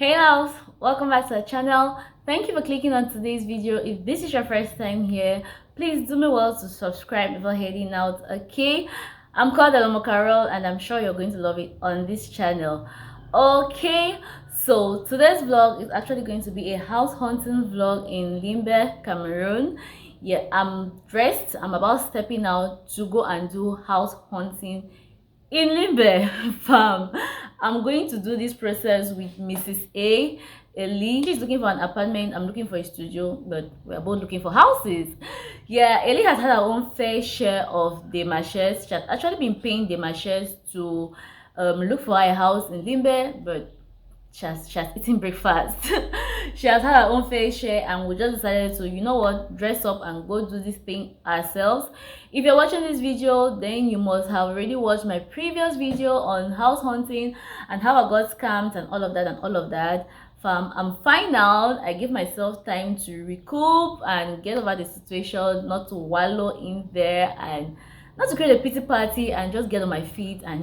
Hey loves, welcome back to the channel. Thank you for clicking on today's video. If this is your first time here, please do me well to subscribe before heading out. Okay, I'm called Elomo and I'm sure you're going to love it on this channel. Okay, so today's vlog is actually going to be a house hunting vlog in Limbe, Cameroon. Yeah, I'm dressed, I'm about stepping out to go and do house hunting in Limbe farm. I'm going to do this process with Mrs. Eli. She's looking for an apartment. I'm looking for a studio, but we're both looking for houses. Yeah, Eli has had her own fair share of demarches. She has actually been paying demarches to look for a house in Limbe, but she has eaten breakfast. She has had her own fair share, and we just decided to, you know what, dress up and go do this thing ourselves. If you're watching this video, then you must have already watched my previous video on house hunting and how I got scammed and all of that. I'm fine now. I give myself time to recoup and get over the situation, not to wallow in there and not to create a pity party, and just get on my feet. And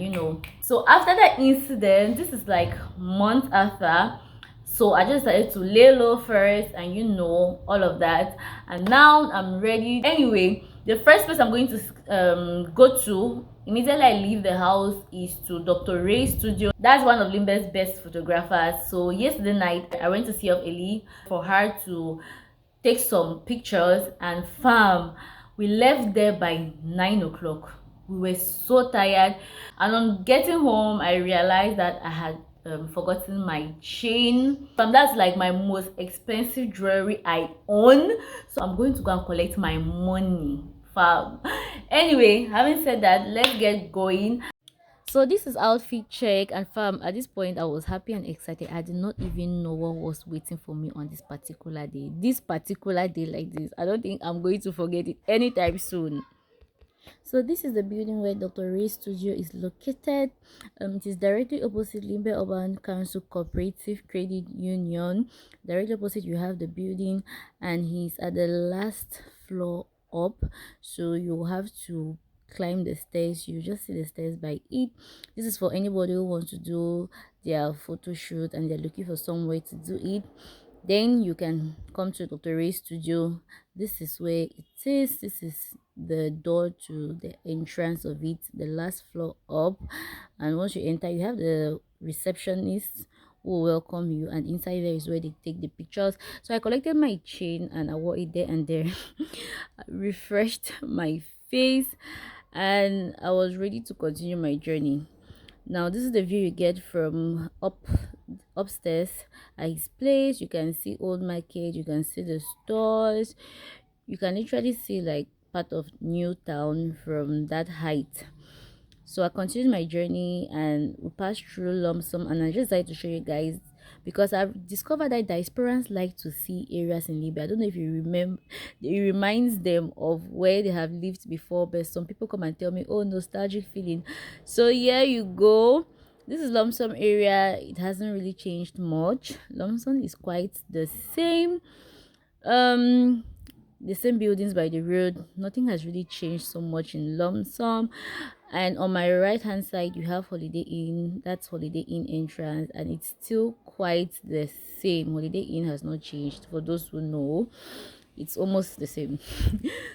so after that incident, this is like months after, so I just decided to lay low first and all of that. And now I'm ready. Anyway, the first place I'm going to go to immediately I leave the house is to Dr. Ray's studio. That's one of Limbe's best photographers. So yesterday night I went to see of Ellie for her to take some pictures, and we left there by 9 o'clock. We were so tired, and on getting home I realized that I had forgotten my chain. That's like my most expensive jewelry I own, so I'm going to go and collect my money, fam. Anyway, having said that, let's get going. So this is outfit check, and at this point I was happy and excited. I did not even know what was waiting for me on this particular day. Like this, I don't think I'm going to forget it anytime soon. So this is the building where Dr. Ray's studio is located. It is directly opposite Limbe Urban Council Cooperative Credit Union. Directly opposite you have the building, and he's at the last floor up, so you have to climb the stairs. You just see the stairs by it. This is for anybody who wants to do their photo shoot and they're looking for somewhere to do it. Then you can come to Dr. Ray's studio. This is where it is. This is the door to the entrance of it, the last floor up. And once you enter, you have the receptionist who will welcome you, and inside there is where they take the pictures. So I collected my chain and I wore it there and there. I refreshed my face, and I was ready to continue my journey. Now this is the view you get from upstairs at his place. You can see old market, you can see the stores, you can literally see like part of new town from that height. So I continued my journey and we passed through lump sum, and I just like to show you guys because I've discovered that diasporans like to see areas in Libya. I don't know if you remember, it reminds them of where they have lived before, but some people come and tell me, oh, nostalgic feeling. So here you go. This is lump sum area. It hasn't really changed much. Lump sum is quite the same. The same buildings by the road. Nothing has really changed so much in lump sum. And on my right hand side you have Holiday Inn. That's Holiday Inn entrance, and it's still quite the same. Holiday Inn has not changed. For those who know, it's almost the same.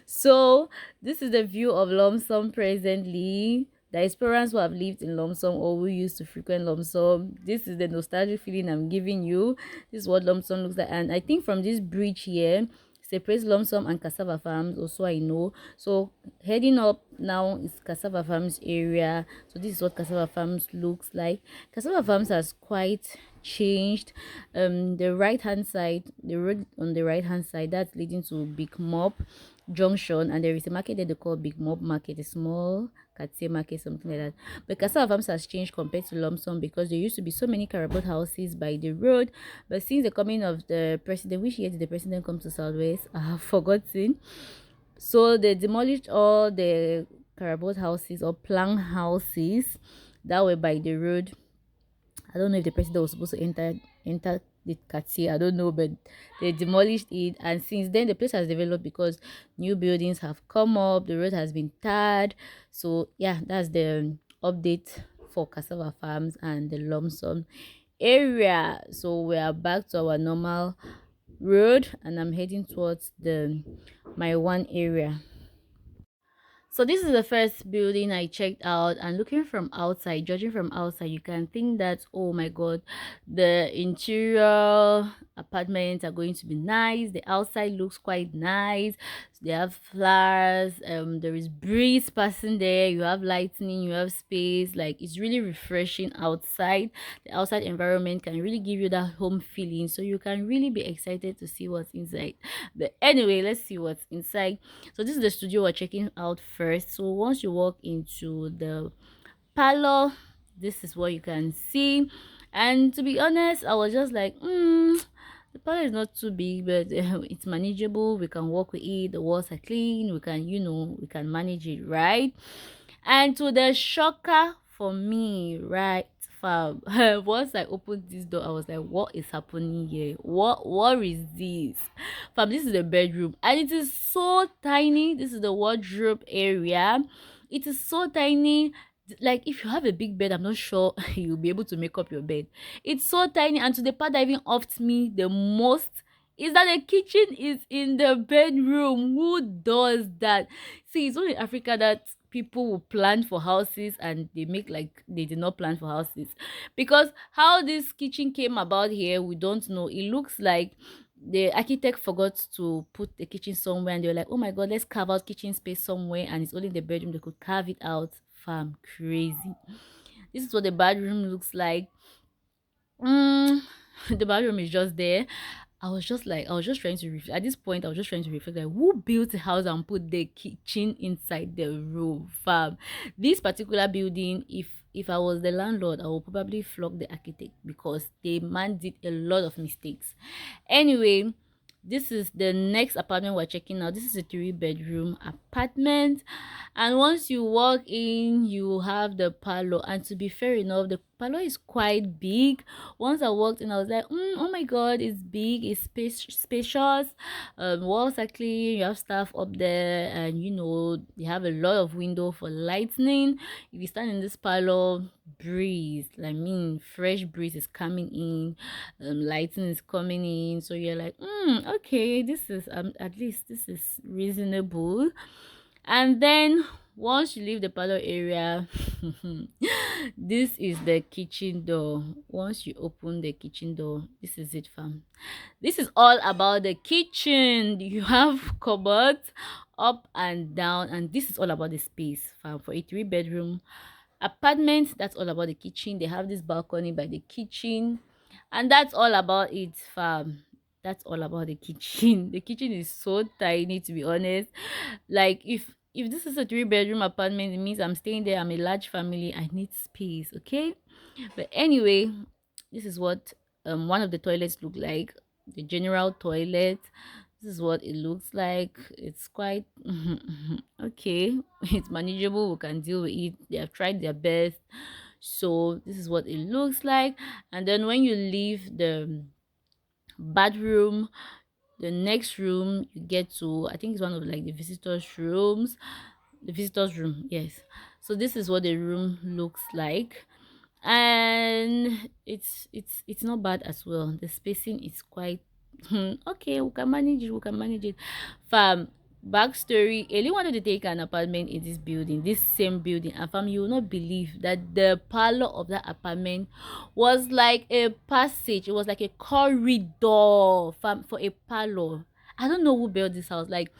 So this is the view of lump sum presently. The Diasporans who have lived in lump sum or who used to frequent lump sum, this is the nostalgic feeling I'm giving you. This is what lump sum looks like, and I think from this bridge here separates lump sum and cassava farms also, I know. So heading up now is cassava farms area. So this is what cassava farms looks like. Cassava farms has quite changed. The right hand side, the road on the right hand side, that's leading to Big Mob Junction, and there is a market that they call Big Mob Market, a small Katie market, something like that. But cassava farms has changed compared to lump sum because there used to be so many carabot houses by the road, but since the coming of the president, which year did the president come to Southwest? I have forgotten. So they demolished all the carabot houses or plank houses that were by the road. I don't know if the president was supposed to enter the Katsi, I don't know, but they demolished it, and since then the place has developed because new buildings have come up, the road has been tarred. So yeah, that's the update for cassava farms and the lump sum area. So we are back to our normal road, and I'm heading towards the my one area. So this is the first building I checked out, and looking from outside, judging from outside, you can think that, oh my god, the interior apartments are going to be nice. The outside looks quite nice. They have flowers, there is breeze passing there, you have lightning, you have space. Like, it's really refreshing outside. The outside environment can really give you that home feeling, so you can really be excited to see what's inside. But anyway, let's see what's inside. So this is the studio we're checking out first. So once you walk into the parlor, this is what you can see. And to be honest, I was just like, the parlor is not too big, but it's manageable. We can work with it. The walls are clean. We can, we can manage it, right? And to the shocker for me, right, fam, once I opened this door, I was like, what is happening here? What is this? Fam, this is the bedroom, and it is so tiny. This is the wardrobe area. It is so tiny. Like, if you have a big bed, I'm not sure you'll be able to make up your bed. It's so tiny, and to the part that even offed me the most is that the kitchen is in the bedroom. Who does that? See, it's only in Africa that people will plan for houses and they make like they did not plan for houses. Because how this kitchen came about here, we don't know. It looks like the architect forgot to put the kitchen somewhere, and they were like, oh my god, let's carve out kitchen space somewhere, and it's only in the bedroom they could carve it out. Fam, crazy. This is what the bedroom looks like. mm, the bathroom is just there. I was just trying to at this point, I was just trying to reflect, like, who built a house and put the kitchen inside the room, fam? This particular building, if I was the landlord, I would probably flog the architect, because the man did a lot of mistakes. Anyway, this is the next apartment we're checking out. This is a 3-bedroom apartment, and once you walk in, you have the parlor. And to be fair enough, the parlor is quite big. Once I walked in, I was like, oh my god, it's big, it's spacious. Walls are clean, you have stuff up there, and you have a lot of window for lightning. If you stand in this parlor, breeze, I mean, fresh breeze is coming in, lighting is coming in, so you're like, okay, this is at least this is reasonable. And then once you leave the parlor area, this is the kitchen door. Once you open the kitchen door, this is it, fam. This is all about the kitchen. You have cupboards up and down, and this is all about the space, fam. For a 3-bedroom apartment, that's all about the kitchen. They have this balcony by the kitchen, and that's all about it, fam. That's all about the kitchen. The kitchen is so tiny, to be honest. Like, if this is a 3-bedroom apartment, it means I'm staying there. I'm a large family, I need space, okay? But anyway, this is what one of the toilets look like. The general toilet, this is what it looks like. It's quite okay. It's manageable, we can deal with it. They have tried their best. So this is what it looks like. And then when you leave the bathroom, the next room you get to, I think it's one of like the visitors rooms. The visitors room, yes. So this is what the room looks like, and it's not bad as well. The spacing is quite okay. We can manage it, we can manage it, fam. Backstory: Eli wanted to take an apartment in this building, this same building, and fam, you will not believe that the parlor of that apartment was like a passage. It was like a corridor, fam, for a parlor. I don't know who built this house. Like,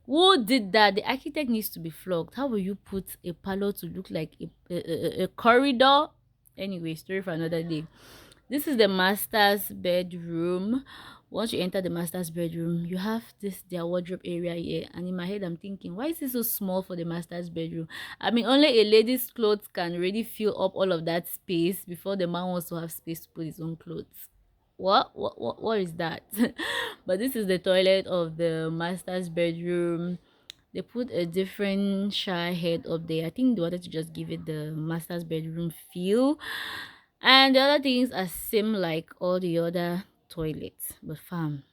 who did that? The architect needs to be flogged. How will you put a parlor to look like a corridor? Anyway, story for another day. This is the master's bedroom. Once you enter the master's bedroom, you have this their wardrobe area here. And in my head, I'm thinking, why is it so small for the master's bedroom? I mean, only a lady's clothes can really fill up all of that space before the man wants to have space to put his own clothes. What is that? But this is the toilet of the master's bedroom. They put a different shower head up there. I think they wanted to just give it the master's bedroom feel. And the other things are same like all the other toilets. But fam,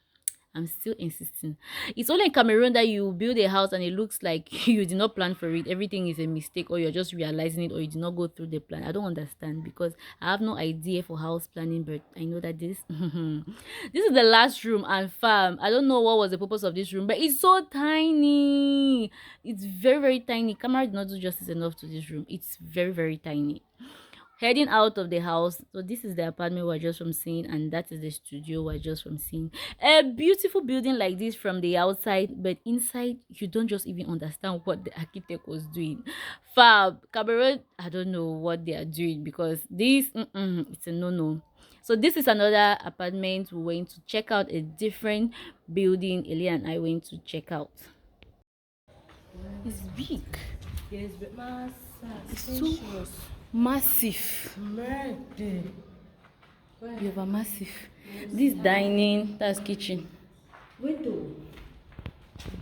I'm still insisting. It's only in Cameroon that you build a house and it looks like you did not plan for it. Everything is a mistake, or you're just realizing it, or you did not go through the plan. I don't understand, because I have no idea for house planning, but I know that this this is the last room, and fam, I don't know what was the purpose of this room, but it's so tiny. It's very, very tiny. Camera did not do justice enough to this room. It's very, very tiny. Heading out of the house, so this is the apartment we're just from seeing, and that is the studio we're just from seeing. A beautiful building like this from the outside, but inside you don't just even understand what the architect was doing. Fab Cabaret, I don't know what they are doing, because this it's a no-no. So this is another apartment. We went to check out a different building. Eli and I went to check out. It's big. Yes, but It's so massive. You have a massive. This dining, that's kitchen. Wait to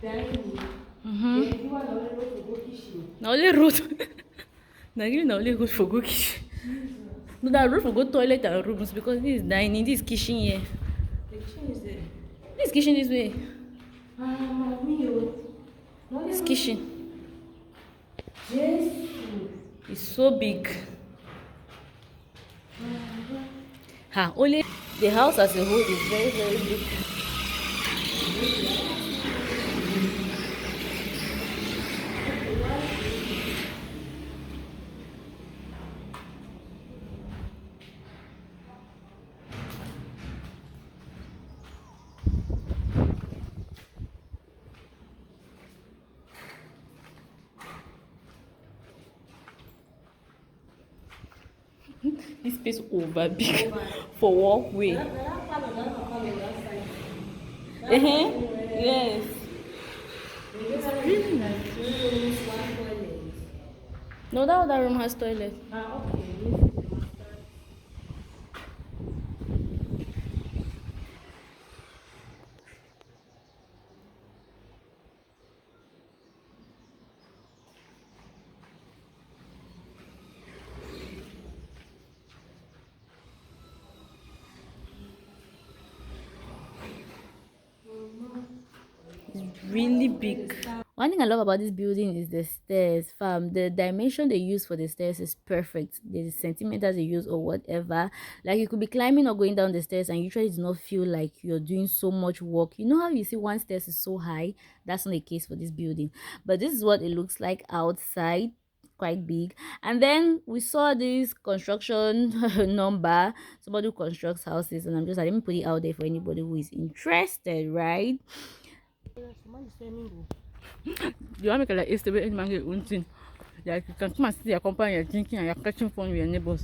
dining. You want to go kitchen. Now only road. Now you now only good for go kitchen. No, that road for go toilet and rooms, because this is dining. This kitchen here. The kitchen is there. This kitchen this way. Mommy, This kitchen. Jesus. It's so big. Only the house as a whole is very, very big. This space over big for walkway. Yes. No, that other room has toilet. Okay. It's really big. One thing I love about this building is the stairs, fam. The dimension they use for the stairs is perfect. The centimeters they use or whatever. Like, you could be climbing or going down the stairs and usually do not feel like you're doing so much work. You know how you see one stairs is so high? That's not the case for this building. But this is what it looks like outside. Quite big. And then we saw this construction number, somebody who constructs houses, and I didn't put it out there for anybody who is interested, right? You want to make like estimate any man get one thing. Like, you can come and see your company, you're drinking and you're catching fun with your neighbors.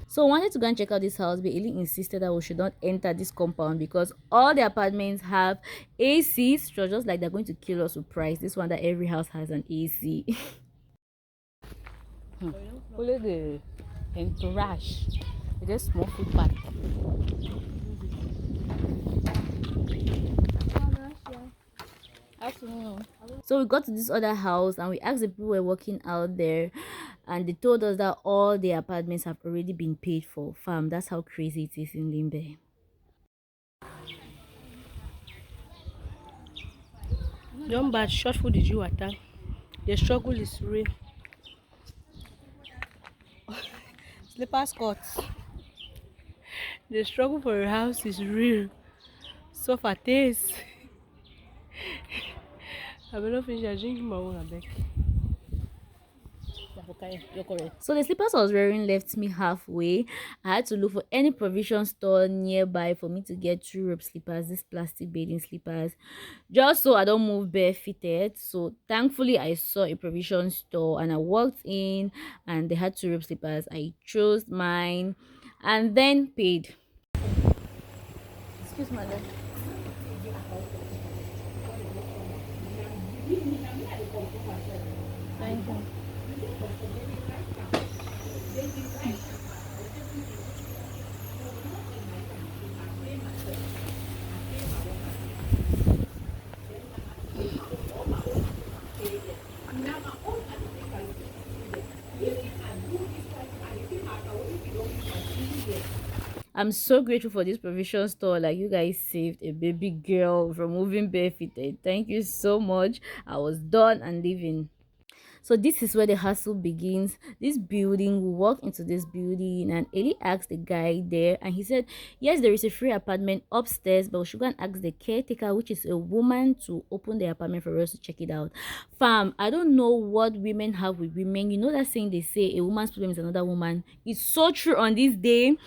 So I wanted to go and check out this house, but Eli insisted that we should not enter this compound because all the apartments have ACs. So just like they're going to kill us with price. This one that every house has an AC. Only the entourage. It's just small footpath. Afternoon. So we got to this other house and we asked the people who were working out there, and they told us that all the apartments have already been paid for. Fam, that's how crazy it is in Limbe. Don't bad short food is you attack. The struggle is real. Slipper skirts. The struggle for a house is real. So for taste. I will not finish drinking my own abeg. So the slippers I was wearing left me halfway. I had to look for any provision store nearby for me to get 2 rope slippers, these plastic bathing slippers, just so I don't move barefooted. So thankfully I saw a provision store and I walked in and they had 2 rope slippers. I chose mine and then paid. Excuse me. Thank you. I'm so grateful for this provision store. Like, you guys saved a baby girl from moving barefooted. Thank you so much. I was done and leaving. So this is where the hustle begins. This building, we walked into this building and Eli asked the guy there and he said, yes, there is a free apartment upstairs, but we should go and ask the caretaker, which is a woman, to open the apartment for us to check it out. Fam, I don't know what women have with women. You know that saying they say a woman's problem is another woman. It's so true on this day.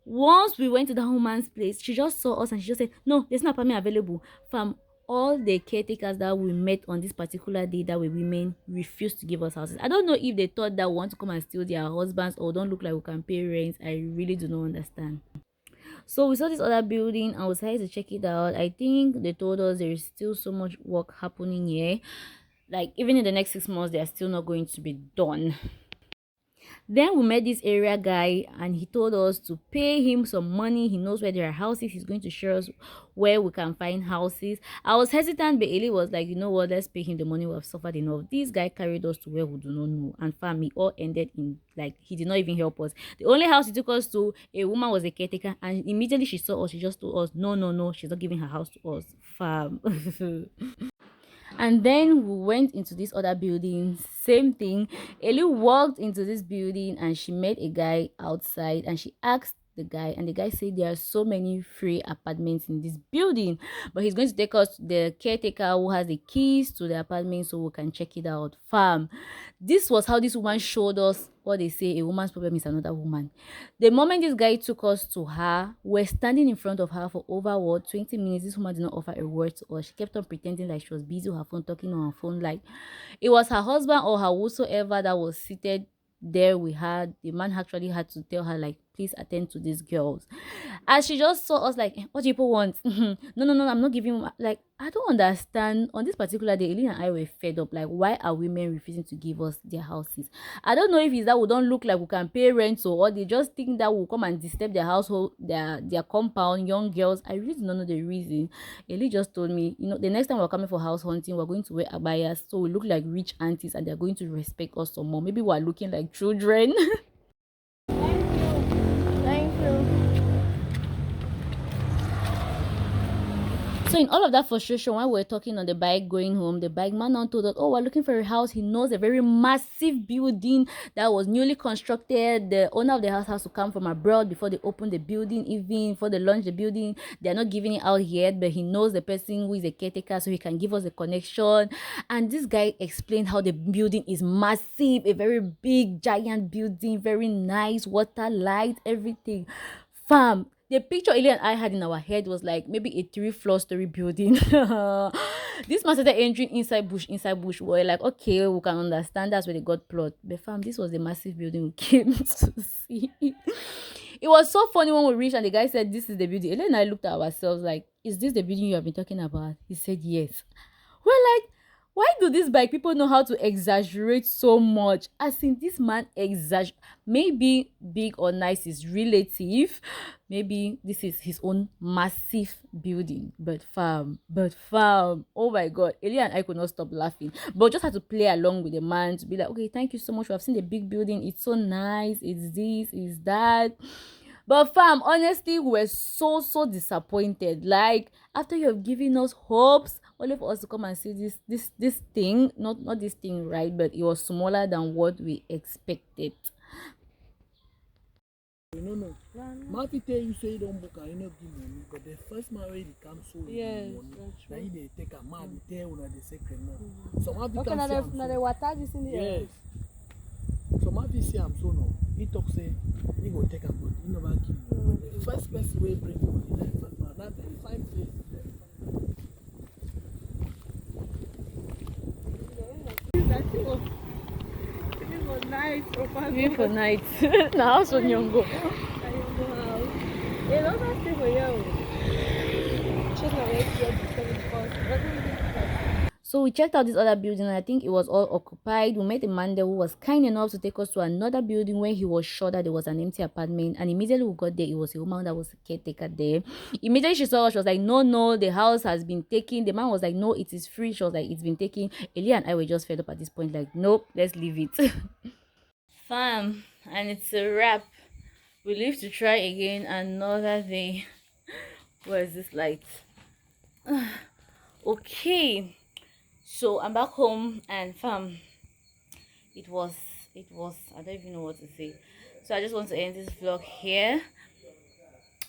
Once we went to that woman's place, she just saw us and she just said, no, there's no apartment available. Fam, all the caretakers that we met on this particular day that were women refused to give us houses. I don't know if they thought that we want to come and steal their husbands or don't look like we can pay rent. I really do not understand. So we saw this other building and we decided to check it out. I think they told us there is still so much work happening here. Like, even in the next 6 months, they are still not going to be done. Then we met this area guy and he told us to pay him some money. He knows where there are houses. He's going to show us where we can find houses. I was hesitant, but Eli was like, you know what, let's pay him the money. We have suffered enough. This guy carried us to where we do not know. And family all ended in, like, he did not even help us. The only house he took us to, a woman was a caretaker. And immediately she saw us, she just told us, no, no, no, she's not giving her house to us. Fam. And then we went into this other building, same thing. Eli walked into this building and she met a guy outside and she asked the guy, and the guy said there are so many free apartments in this building, but he's going to take us to the caretaker who has the keys to the apartment so we can check it out. Fam, this was how this woman showed us what they say a woman's problem is another woman. The moment this guy took us to her, we're standing in front of her for over 20 minutes. This woman did not offer a word to us. She kept on pretending like she was busy with her phone, talking on her phone, like it was her husband or her whosoever that was seated there with her. The man actually had to tell her, like, please attend to these girls. As she just saw us, like, what do people want? No, no, no, I'm not giving. Like, I don't understand. On this particular day, Eileen and I were fed up. Like, why are women refusing to give us their houses? I don't know if it's that we don't look like we can pay rent, or they just think that we'll come and disturb their household, their compound, young girls. I really do not know the reason. Eileen just told me, you know, the next time we're coming for house hunting, we're going to wear abayas, so we look like rich aunties, and they're going to respect us some more. Maybe we're looking like children. Thank you. So in all of that frustration, while we were talking on the bike going home, the bike man now told us, oh, we're looking for a house. He knows a very massive building that was newly constructed. The owner of the house has to come from abroad before they open the building, even before they launch the building. They're not giving it out yet, but he knows the person who is a caretaker, so he can give us a connection. And this guy explained how the building is massive, a very big, giant building, very nice, water, light, everything. Fam, the picture Eli and I had in our head was like maybe a 3-floor story building. This man started entering inside bush, inside bush. We're like, okay, we can understand that's where they got plot. But fam, this was the massive building we came to see. It was so funny when we reached and the guy said, this is the building. Eli and I looked at ourselves like, is this the building you have been talking about? He said, yes. We're like, why do these bike people know how to exaggerate so much? As in, this man maybe big or nice is relative. Maybe this is his own massive building. But fam, oh my god, Elia and I could not stop laughing. But just had to play along with the man to be like, okay, thank you so much. We have seen the big building. It's so nice. It's this, it's that. But fam, honestly, we were so disappointed. Like, after you have given us hopes, only for us to come and see this thing, not this thing, right? But it was smaller than what we expected. No. Marty tell you say you don't book and you not give money, but the first man when he comes so Yes, money, that's now true. they take a man tell una the secret now. So Marty Okay, can now see am the so. water is in the air. Yes. So Marty see am so no. He talk say he go take a but he never give money. But the first person will bring money, like first man, that very fine place. It was nice. Even for night. Now also nyongo. A lot of people here. Just not ready to get So we checked out this other building and I think it was all occupied. We met a man there who was kind enough to take us to another building where he was sure that there was an empty apartment. And immediately we got there, it was a woman that was a caretaker there. Immediately she saw us, she was like, no, the house has been taken. The man was like, no, it is free. She was like, it's been taken. Eli and I were just fed up at this point, like, nope, let's leave it. Fam, and it's a wrap. we live to try again another day. Where is this light? Okay, so I'm back home, and fam, it was I don't even know what to say. So I just want to end this vlog here.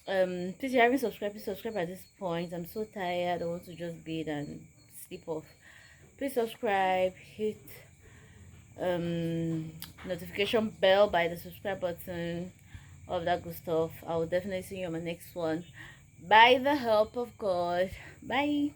Please, if you haven't subscribed, please subscribe at this point. I'm so tired. I want to just bathe and sleep off. Please subscribe, hit notification bell by the subscribe button, all of that good stuff. I will definitely see you on my next one, by the help of God. Bye.